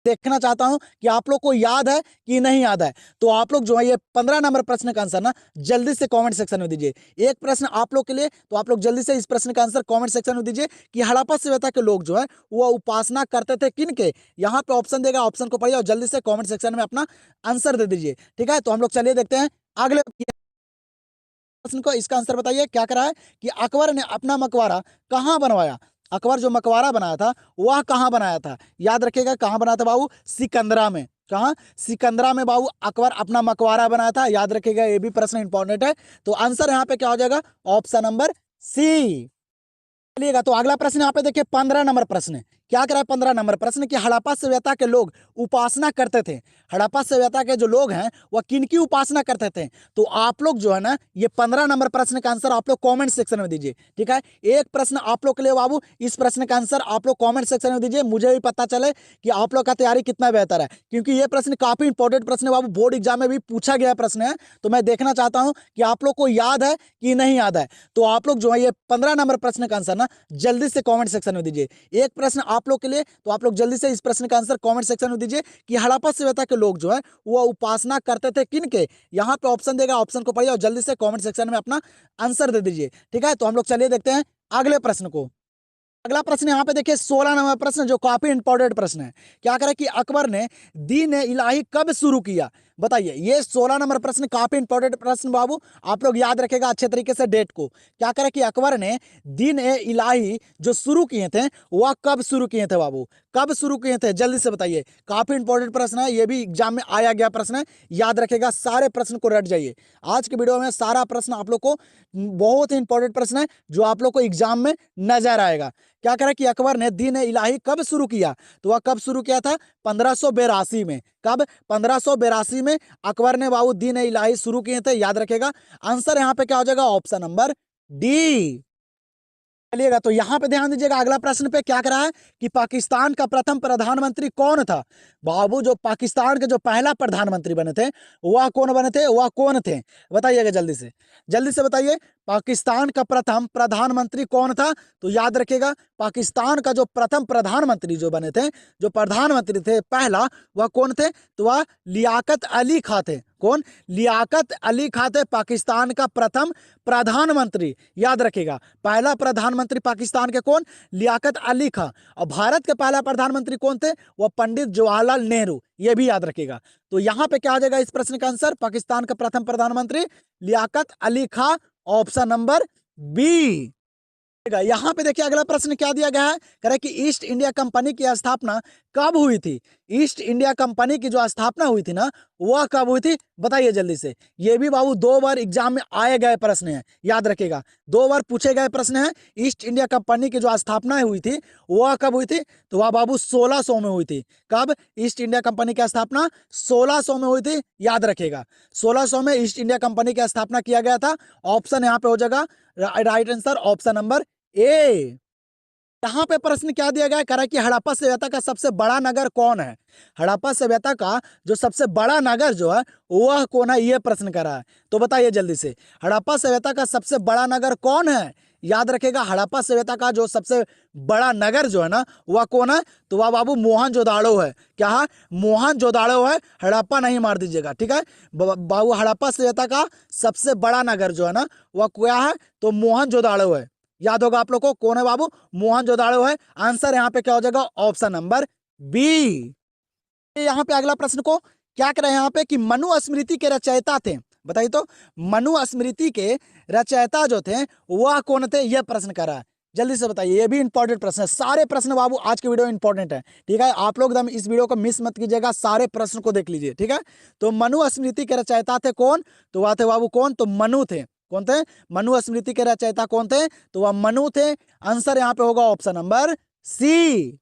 देखना चाहता हूं कि आप लोग को याद है कि नहीं याद है। तो आप लोग जो है ये 15 नंबर प्रश्न का आंसर ना जल्दी से कमेंट सेक्शन में दीजिए। एक प्रश्न आप लोग के लिए, तो आप लोग जल्दी से इस प्रश्न का आंसर कमेंट सेक्शन में दीजिए कि हड़प्पा सभ्यता के लोग जो है वो उपासना करते थे किन के। यहाँ पे ऑप्शन देगा, ऑप्शन को पढ़िए और जल्दी से कॉमेंट सेक्शन में अपना आंसर दे दीजिए। ठीक है, तो हम लोग चलिए देखते हैं अगले प्रश्न को। इसका आंसर बताइए क्या करा है कि अकबर ने अपना मकबरा कहाँ बनवाया। अकबर जो मकबरा बनाया था वह कहाँ बनाया था, याद रखिएगा कहाँ बनाया था बाबू, सिकंदरा में। कहाँ, सिकंदरा में बाबू अकबर अपना मकबरा बनाया था, याद रखिएगा ये भी प्रश्न इंपॉर्टेंट है। तो आंसर यहाँ पे क्या हो जाएगा, ऑप्शन नंबर सी। चलिएगा, तो अगला प्रश्न यहाँ पे देखिए 15 नंबर प्रश्न क्या करा है। 15 नंबर प्रश्न कि हड़प्पा सभ्यता के लोग उपासना करते थे। हड़प्पा सभ्यता के जो लोग हैं वह किनकी उपासना करते थे। तो आप लोग जो है ना ये 15 नंबर प्रश्न का आंसर आप लोग कमेंट सेक्शन में दीजिए। ठीक है, एक प्रश्न आप लोग के लिए बाबू, इस प्रश्न का आंसर आप लोग कमेंट सेक्शन में दीजिए, मुझे भी पता चले कि आप लोग का तैयारी कितना बेहतर है, क्योंकि ये प्रश्न काफी इंपॉर्टेंट प्रश्न है बाबू, बोर्ड एग्जाम में भी पूछा गया प्रश्न है। तो मैं देखना चाहता हूं कि आप लोग को याद है कि नहीं याद है। तो आप लोग जो है ये 15 नंबर प्रश्न का आंसर ना जल्दी से कमेंट सेक्शन में दीजिए। एक प्रश्न आप लोग के लिए, तो आप लोग जल्दी से इस प्रश्न का आंसर कमेंट सेक्शन में दीजिए कि हड़प्पा सभ्यता के लोग जो है वो उपासना करते थे किन के। यहाँ पे ऑप्शन देगा, ऑप्शन को पढ़िए और जल्दी से कमेंट सेक्शन में अपना आंसर दे दीजिए। ठीक है, तो हम लोग चलिए देखते हैं अगले प्रश्न को। अगला प्रश्न यहाँ पे देखिए 16 नंबर प्रश्न जो काफी इंपॉर्टेंट प्रश्न है। क्या करे कि अकबर ने दीन इलाही कब शुरू किया, बताइए। ये 16 नंबर प्रश्न काफी इंपॉर्टेंट प्रश्न बाबू, आप लोग याद रखेगा अच्छे तरीके से डेट को। क्या करे कि अकबर ने दीन इलाही जो शुरू किए थे वह कब शुरू किए थे बाबू, कब शुरू किए थे जल्दी से बताइए। काफी इंपॉर्टेंट प्रश्न है, ये भी एग्जाम में आया गया प्रश्न है, याद रखेगा सारे प्रश्न को रट जाइए। आज के वीडियो में सारा प्रश्न आप लोग को बहुत ही इंपॉर्टेंट प्रश्न है जो आप लोग को एग्जाम में नजर आएगा। क्या करा कि अकबर ने दीन इलाही कब शुरू किया, तो वह कब शुरू किया था, 1582 में। कब, 1582 में अकबर ने बाबू दीन इलाही शुरू किए थे, याद रखेगा। आंसर यहाँ पे क्या हो जाएगा, ऑप्शन नंबर डी। चलिएगा, तो यहां पे ध्यान दीजिएगा अगला प्रश्न पे क्या करा है कि पाकिस्तान का प्रथम प्रधानमंत्री कौन था। बाबू जो पाकिस्तान के जो पहला प्रधानमंत्री बने थे वह कौन बने थे, वह कौन थे, बताइएगा जल्दी से बताइए। पाकिस्तान का प्रथम प्रधानमंत्री कौन था, तो याद रखिएगा पाकिस्तान का जो प्रथम प्रधानमंत्री जो बने थे, जो प्रधानमंत्री थे पहला, वह कौन थे, तो वह लियाकत अली खां थे। कौन, लियाकत अली खां थे पाकिस्तान का प्रथम प्रधानमंत्री, याद रखिएगा। पहला प्रधानमंत्री पाकिस्तान के कौन, लियाकत अली खां। और भारत के पहला प्रधानमंत्री कौन थे, वह पंडित जवाहरलाल नेहरू, ये भी याद रखिएगा। तो यहां पे क्या आ जाएगा इस प्रश्न का आंसर, पाकिस्तान का प्रथम प्रधानमंत्री लियाकत अली खां, ऑप्शन नंबर बी। यहां पे देखिए अगला प्रश्न क्या दिया गया है, कह रहे कि ईस्ट इंडिया कंपनी की स्थापना कब हुई थी। ईस्ट इंडिया कंपनी की जो स्थापना हुई थी ना वह कब हुई थी, बताइए जल्दी से। ये भी बाबू 2 बार एग्जाम में आए गए प्रश्न है, याद रखेगा 2 बार पूछे गए प्रश्न है। ईस्ट इंडिया कंपनी की जो स्थापना हुई थी वह कब हुई थी, तो वह बाबू 1600 में हुई थी। कब, ईस्ट इंडिया कंपनी की स्थापना 1600 में हुई थी, याद रखेगा। 1600 में ईस्ट इंडिया कंपनी की स्थापना किया गया था। ऑप्शन यहाँ पे हो जाएगा right answer, option number A. यहां पे प्रश्न क्या दिया गया है, कह रहा है कि हड़प्पा सभ्यता का सबसे बड़ा नगर कौन है। हड़प्पा सभ्यता का जो सबसे बड़ा नगर जो है वह कौन है, यह प्रश्न कर रहा है। तो बताइए जल्दी से, हड़प्पा सभ्यता का सबसे बड़ा नगर कौन है, याद रखेगा। हड़प्पा सभ्यता का जो सबसे बड़ा नगर जो है ना वह कौन है, तो वह बाबू मोहनजोदाड़ो है। क्या है, मोहनजोदाड़ो है, हड़प्पा नहीं मार दीजिएगा। ठीक है बाबू, हड़प्पा सभ्यता का सबसे बड़ा नगर जो है ना वह क्या है, तो मोहनजोदाड़ो है। याद होगा आप लोग को, कौन है बाबू, मोहनजोदाड़ो है। आंसर यहाँ पे क्या हो जाएगा, ऑप्शन नंबर बी। यहाँ पे अगला प्रश्न को क्या कर रहे हैं यहाँ पे कि मनु स्मृति के रचयिता थे, बताइए तो। मनु स्मृति के रचयिता जो थे वह कौन थे, यह प्रश्न कर रहा है, जल्दी से बताइए। ये भी इंपॉर्टेंट प्रश्न है, सारे प्रश्न बाबू आज के वीडियो इंपॉर्टेंट है। ठीक है, आप लोग एकदम इस वीडियो को मिस मत कीजिएगा, सारे प्रश्न को देख लीजिए। ठीक है, तो मनु स्मृति के रचयिता थे कौन, तो वह थे बाबू कौन, तो मनु थे। कौन थे, मनु स्मृति के रचयिता कौन थे, तो वह मनु थे। आंसर यहाँ पे होगा ऑप्शन नंबर सी।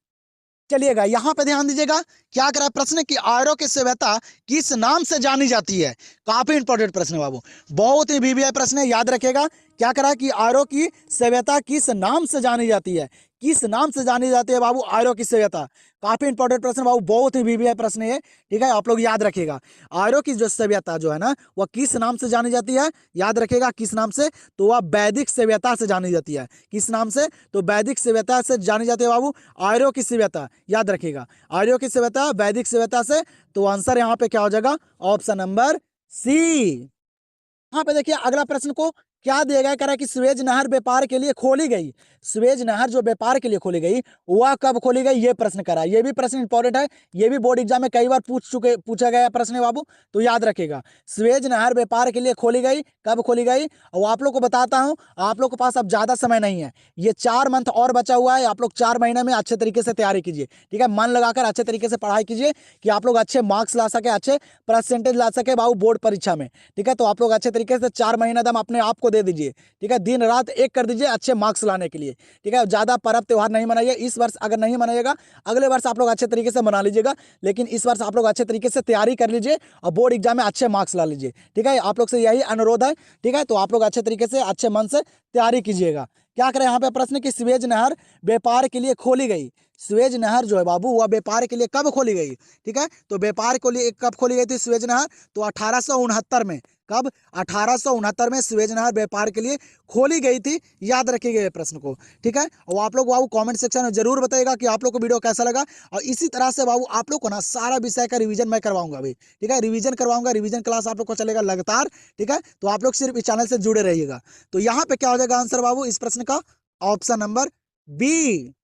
चलिएगा, यहां पे ध्यान दीजिएगा क्या करा प्रश्न की आर्यों की सभ्यता किस नाम से जानी जाती है। काफी इंपॉर्टेंट प्रश्न है बाबू, बहुत ही वीवीआई प्रश्न है, याद रखेगा। क्या करा कि आर्यों की सभ्यता किस नाम से जानी जाती है, किस नाम से जानी जाती है बाबू आर्यों की सभ्यता? काफी इंपॉर्टेंट प्रश्न बाबू, बहुत ही वीवीआई प्रश्न है, ठीक है, आप लोग याद रखिएगा। आर्यों की जो सभ्यता जो है ना, वह किस नाम से जानी जाती है? याद रखिएगा किस नाम से? तो वह वैदिक सभ्यता से जानी जाती है। किस नाम से? तो वैदिक सभ्यता से जानी जाती है बाबू आर्यों की सभ्यता, याद रखिएगा। आर्यों की सभ्यता वैदिक सभ्यता से। तो आंसर यहाँ पे क्या हो जाएगा? Option number c. यहाँ पे देखिए अगला प्रश्न को क्या दिया गया, कह रहा है कि सुएज नहर व्यापार के लिए खोली गई। सुएज नहर जो व्यापार के लिए खोली गई, वह कब खोली गई? ये प्रश्न करा। ये भी प्रश्न इंपॉर्टेंट है, ये भी बोर्ड एग्जाम में कई बार पूछा गया प्रश्न है बाबू, तो याद रखेगा। सुएज नहर व्यापार के लिए खोली गई, कब खोली गई? और आप लोग को बताता हूँ, आप लोग के पास अब ज्यादा समय नहीं है, ये 4 मंथ और बचा हुआ है। आप लोग 4 महीने में अच्छे तरीके से तैयारी कीजिए, ठीक है, मन लगाकर अच्छे तरीके से पढ़ाई कीजिए कि आप लोग अच्छे मार्क्स ला सके, अच्छे परसेंटेज ला सके बाबू बोर्ड परीक्षा में, ठीक है। तो आप लोग अच्छे तरीके से 4 महीना दम अपने आप को दे दीजिए, ठीक है, दिन रात एक कर दीजिए अच्छे मार्क्स लाने के लिए, ठीक है। ज्यादा पर्व त्योहार नहीं मनाइए इस वर्ष, अगर नहीं मनाइएगा अगले वर्ष आप लोग अच्छे तरीके से मना लीजिएगा, लेकिन इस वर्ष आप लोग अच्छे तरीके से तैयारी कर लीजिए और बोर्ड एग्जाम में अच्छे मार्क्स ला लीजिए, ठीक है। आप लोग से यही अनुरोध है, ठीक है। तो आप लोग अच्छे तरीके से अच्छे मन से तैयारी कीजिएगा। क्या करें यहाँ पे प्रश्न की सुएज नहर व्यापार के लिए खोली गई। सुएज नहर जो है बाबू वह व्यापार के लिए कब खोली गई, ठीक है। तो व्यापार के लिए कब खोली गई थी सुएज नहर? तो 1869 में। कब? 1869 में सुएज नहर व्यापार के लिए खोली गई थी, याद रखिएगा ये प्रश्न को, ठीक है। और आप लोग बाबू कमेंट सेक्शन में जरूर बताइएगा कि आप लोग को वीडियो कैसा लगा। और इसी तरह से बाबू आप लोग को ना सारा विषय का रिवीजन मैं करवाऊंगा अभी, ठीक है, रिवीजन करवाऊंगा, रिवीजन क्लास आप लोग को चलेगा लगातार, ठीक है। तो आप लोग सिर्फ इस चैनल से जुड़े रहिएगा। तो यहाँ पे क्या हो जाएगा आंसर बाबू इस प्रश्न का? Option number b.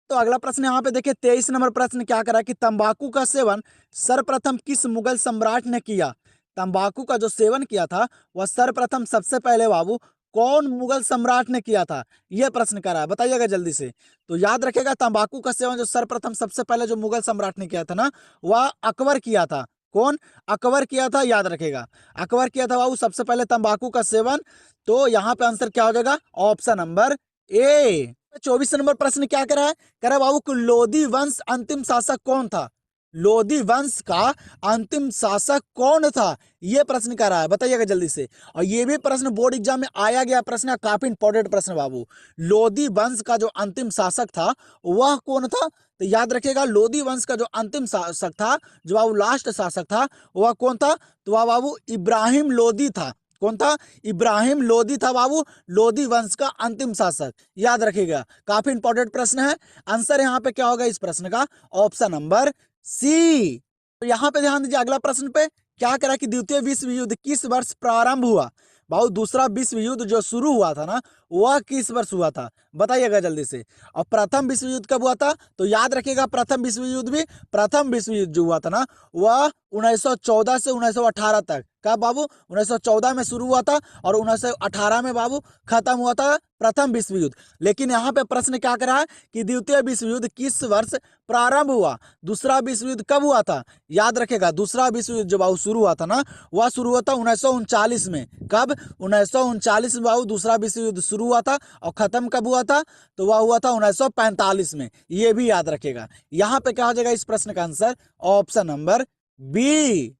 तो अगला प्रश्न यहाँ पे देखिए 23 नंबर प्रश्न क्या करा कि तंबाकू का सेवन सर्वप्रथम किस मुगल सम्राट ने किया? तंबाकू का जो सेवन किया था वह सर्वप्रथम सबसे पहले बाबू कौन मुगल सम्राट ने किया था? यह प्रश्न करा है, बताइएगा जल्दी से। तो याद रखेगा तंबाकू का सेवन जो सर्वप्रथम सबसे पहले जो मुगल सम्राट ने किया था ना, वह अकबर किया था। कौन? अकबर किया था, याद रखेगा। अकबर किया था बाबू सबसे पहले तंबाकू का सेवन। तो यहाँ पे आंसर क्या हो जाएगा? Option number A. 24 नंबर प्रश्न क्या करा है? कह रहा है बाबू कि लोधी वंश अंतिम शासक कौन था? लोधी वंश का अंतिम शासक कौन था? ये प्रश्न कर रहा है, बताइएगा जल्दी से। और ये भी प्रश्न बोर्ड एग्जाम में आया गया प्रश्न है, काफी इंपॉर्टेंट प्रश्न बाबू। लोधी वंश का जो अंतिम शासक था वह कौन था? तो याद रखिएगा लोधी वंश का जो अंतिम शासक था, जो बाबू लास्ट शासक था, वह कौन था? तो वह बाबू इब्राहिम लोधी था। कौन था? इब्राहिम लोधी था बाबू, लोधी वंश का अंतिम शासक, याद रखिएगा। काफी इंपॉर्टेंट प्रश्न है। आंसर यहाँ पे क्या होगा इस प्रश्न का? Option number c. तो यहाँ पे ध्यान दीजिए अगला प्रश्न पे क्या करा कि द्वितीय विश्व युद्ध किस वर्ष प्रारंभ हुआ? भाई दूसरा विश्व युद्ध जो शुरू हुआ था ना, वह किस वर्ष हुआ था? बताइएगा जल्दी से। और प्रथम विश्व युद्ध कब हुआ था? तो याद रखिएगा प्रथम विश्व युद्ध भी, प्रथम विश्व युद्ध जो हुआ था ना, वह 1914 से 1918 तक। कब बाबू? 1914 में शुरू हुआ था और 1918 में बाबू खत्म हुआ था प्रथम विश्व युद्ध। लेकिन यहाँ पे प्रश्न क्या कर रहा है कि द्वितीय विश्व युद्ध किस वर्ष प्रारंभ हुआ? दूसरा विश्व युद्ध कब हुआ था? याद रखेगा दूसरा विश्व युद्ध जो बाबू शुरू हुआ था ना, वह शुरू हुआ था 1939 में। कब? 1939 में बाबू दूसरा विश्व युद्ध शुरू हुआ था। और खत्म कब हुआ था? तो वह हुआ था 1945 में। ये भी याद रखेगा। यहाँ पे क्या हो जाएगा इस प्रश्न का आंसर? Option number B.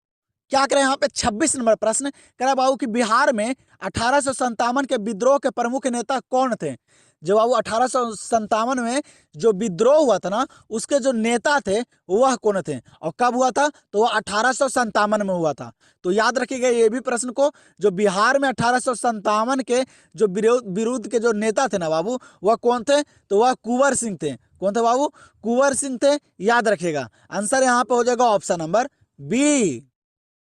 क्या करें यहाँ पे 26 नंबर प्रश्न कह रहा बाबू कि बिहार में 1857 के विद्रोह के प्रमुख नेता कौन थे? जो बाबू 1857 में जो विद्रोह हुआ था ना, उसके जो नेता थे वह कौन थे और कब हुआ था? तो वह 1857 में हुआ था। तो याद रखिएगा ये भी प्रश्न को, जो बिहार में 1857 के जो विरुद्ध के जो नेता थे ना बाबू, वह कौन थे? तो वह कुंवर सिंह थे। कौन थे बाबू? कुंवर सिंह थे, याद रखिएगा। आंसर यहाँ पे हो जाएगा ऑप्शन नंबर बी।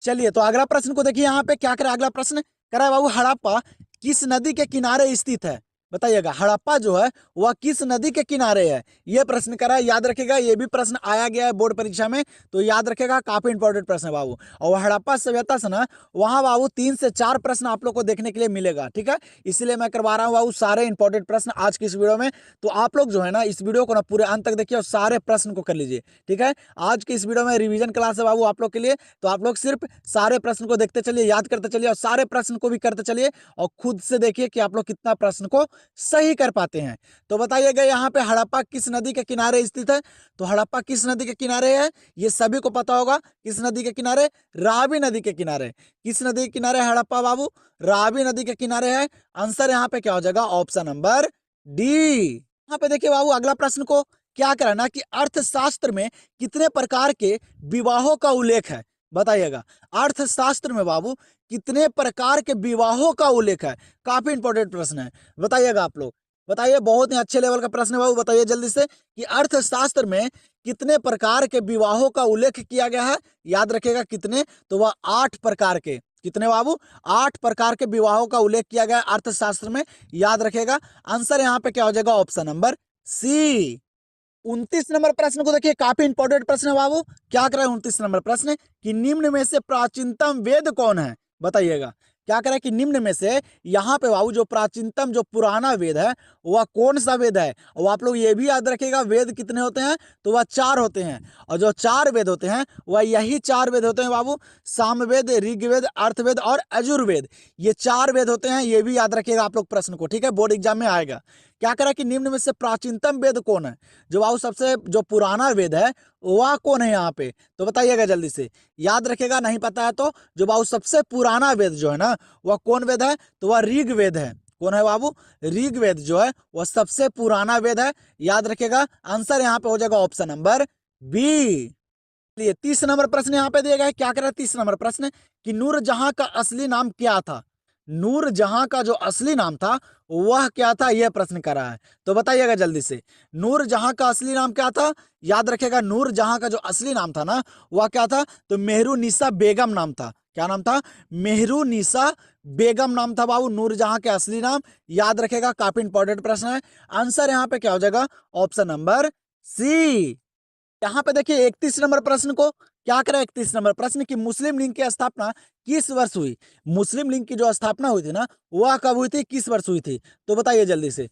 चलिए तो अगला प्रश्न को देखिए यहाँ पे क्या करे। अगला प्रश्न करा है बाबू हड़प्पा किस नदी के किनारे स्थित है? बताइएगा हड़प्पा जो है वह किस नदी के किनारे है? यह प्रश्न करा है, याद रखेगा। ये भी प्रश्न आया गया है बोर्ड परीक्षा में, तो याद रखेगा। काफी इंपॉर्टेंट प्रश्न है बाबू। और हड़प्पा सभ्यता से ना वहां बाबू 3 से 4 प्रश्न आप लोग को देखने के लिए मिलेगा, ठीक है। इसलिए मैं करवा रहा हूँ बाबू सारे इंपॉर्टेंट प्रश्न आज की इस वीडियो में। तो आप लोग जो है ना इस वीडियो को ना पूरे अंत तक देखिए और सारे प्रश्न को कर लीजिए, ठीक है। आज की इस वीडियो में रिविजन क्लास है बाबू आप लोग के लिए। तो आप लोग सिर्फ सारे प्रश्न को देखते चलिए, याद करते चलिए और सारे प्रश्न को भी करते चलिए और खुद से देखिए कि आप लोग कितना प्रश्न को सही कर पाते हैं। तो बताइएगा यहाँ पे हड़प्पा किस नदी के किनारे स्थित है? तो हड़प्पा किस नदी के किनारे है? ये सभी को पता होगा। किस नदी के किनारे? रावी नदी के किनारे। किस नदी के किनारे हड़प्पा बाबू? रावी नदी के किनारे है। आंसर यहाँ पे क्या हो जाएगा? Option number D. यहाँ पे देखिए बाबू अगला प्रश्न को क्या कराना कि अर्थशास्त्र में कितने प्रकार के विवाहों का उल्लेख है, बताइएगा। अर्थशास्त्र में बाबू कितने प्रकार के विवाहों का उल्लेख है, काफी इंपॉर्टेंट प्रश्न है, बताइएगा आप लोग। बताइए, बहुत ही अच्छे लेवल का प्रश्न है बाबू, बताइए जल्दी से कि अर्थशास्त्र में कितने प्रकार के विवाहों का उल्लेख किया गया है। याद रखेगा कितने, तो वह 8 प्रकार के, कितने बाबू, 8 प्रकार के विवाहों का उल्लेख किया गया है अर्थशास्त्र में, याद रखेगा। आंसर यहाँ पे क्या हो जाएगा, ऑप्शन नंबर सी। 29 नंबर प्रश्न को देखिए, काफी इंपॉर्टेंट प्रश्न है बाबू। क्या कर रहा है 29 नंबर प्रश्न कि निम्न में से प्राचीनतम वेद कौन है, बताइएगा। क्या करे कि निम्न में से यहाँ पे बाबू जो प्राचीनतम जो पुराना वेद है वह कौन सा वेद है। और आप लोग ये भी याद रखिएगा वेद कितने होते हैं, तो वह 4 होते हैं। और जो 4 वेद होते हैं वह यही 4 वेद होते हैं बाबू, सामवेद, ऋग्वेद, अर्थवेद और यजुर्वेद। ये 4 वेद होते हैं, ये भी याद रखिएगा आप लोग प्रश्न को, ठीक है, बोर्ड एग्जाम में आएगा। क्या करा कि निम्न में से प्राचीनतम वेद कौन है, जो बाबू सबसे जो पुराना वेद है वह कौन है यहाँ पे, तो बताइएगा जल्दी से। याद रखेगा, नहीं पता है तो जो बाबू सबसे पुराना वेद जो है ना वह कौन वेद है, तो वह ऋग्वेद है। कौन है बाबू, ऋग्वेद जो है वह सबसे पुराना वेद है, याद रखेगा। आंसर यहाँ पे हो जाएगा ऑप्शन नंबर बी। 30 नंबर प्रश्न यहाँ पे दिया गया है। क्या कह रहा है 30 नंबर प्रश्न कि नूरजहां का असली नाम क्या था। नूरजहां का जो असली नाम था वह क्या था, यह प्रश्न कर रहा है, तो बताइएगा जल्दी से। नूरजहां का असली नाम क्या था, याद रखेगा। नूरजहां का जो असली नाम था ना वह क्या था, तो मेहरुनिसा बेगम नाम था। क्या नाम था, मेहरुनिसा बेगम नाम था बाबू नूरजहां के असली नाम, याद रखेगा। काफी इंपॉर्टेंट प्रश्न है। आंसर यहाँ पे क्या हो जाएगा, ऑप्शन नंबर सी। यहाँ पे देखिए 31 नंबर प्रश्न को क्या करें, 31 नंबर प्रश्न की मुस्लिम लीग की स्थापना किस वर्ष हुई। मुस्लिम लीग की जो स्थापना हुई थी ना वह कब हुई थी, किस वर्ष हुई थी, तो बताइए जल्दी से।